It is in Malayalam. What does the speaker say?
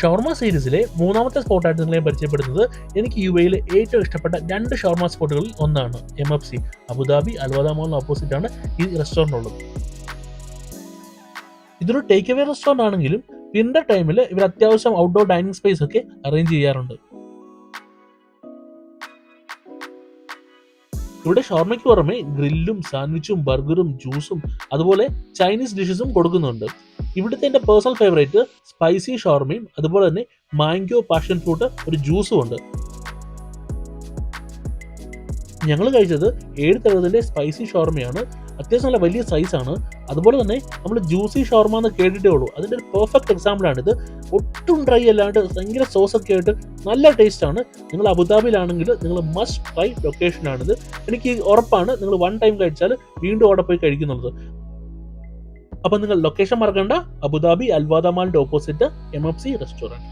ഷവർമ സീരീസിലെ മൂന്നാമത്തെ സ്പോട്ടായിട്ട് നിങ്ങളെ പരിചയപ്പെടുന്നത് എനിക്ക് യുഎയിലെ ഏറ്റവും ഇഷ്ടപ്പെട്ട 2 ഷവർമ സ്പോട്ടുകളിൽ ഒന്നാണ് MFC. അബുദാബി അൽവദ മോളിന് ഓപ്പോസിറ്റ് ആണ് ഈ റെസ്റ്റോറൻറ്റ് ഉള്ളത്. ഇതൊരു ടേക്ക് അവേ റെസ്റ്റോറൻറ്റ് ആണെങ്കിലും വിന്റർ ടൈമിൽ ഇവർ അത്യാവശ്യം ഔട്ട്ഡോർ ഡൈനിങ് സ്പേസ് ഒക്കെ അറേഞ്ച് ചെയ്യാറുണ്ട്. ഇവിടെ ഷവർമയ്ക്ക് പുറമെ ഗ്രില്ലും സാൻഡ്വിച്ചും ബർഗറും ജ്യൂസും അതുപോലെ ചൈനീസ് ഡിഷസും കൊടുക്കുന്നുണ്ട്. ഇവിടുത്തെ എൻ്റെ പേഴ്സണൽ ഫേവറേറ്റ് സ്പൈസി ഷവർമയും അതുപോലെ തന്നെ മാംഗോ പാഷൻ ഫ്രൂട്ട് ഒരു ജ്യൂസും ഉണ്ട്. ഞങ്ങൾ കഴിച്ചത് 7 തരത്തിലെ സ്പൈസി ഷവർമയാണ്. അത്യാവശ്യം നല്ല വലിയ സൈസാണ്. അതുപോലെ തന്നെ നമ്മൾ ജ്യൂസി ഷവർമ എന്ന് കേട്ടിട്ടേ ഉള്ളൂ. അതിൻ്റെ ഒരു പെർഫെക്റ്റ് എക്സാമ്പിളാണിത്. ഒട്ടും ഡ്രൈ അല്ലാണ്ട് ഭയങ്കര സോസൊക്കെ ആയിട്ട് നല്ല ടേസ്റ്റാണ്. നിങ്ങൾ അബുദാബിയിലാണെങ്കിൽ നിങ്ങൾ മസ്റ്റ് ട്രൈ ലൊക്കേഷനാണിത്. എനിക്ക് ഉറപ്പാണ് നിങ്ങൾ 1 ടൈം കഴിച്ചാൽ വീണ്ടും അവിടെ പോയി കഴിക്കുന്നുള്ളത്. അപ്പം നിങ്ങൾ ലൊക്കേഷൻ മറക്കണ്ട, അബുദാബി അൽവദ മാളിൻ്റെ ഓപ്പോസിറ്റ് MFC റെസ്റ്റോറൻറ്റ്.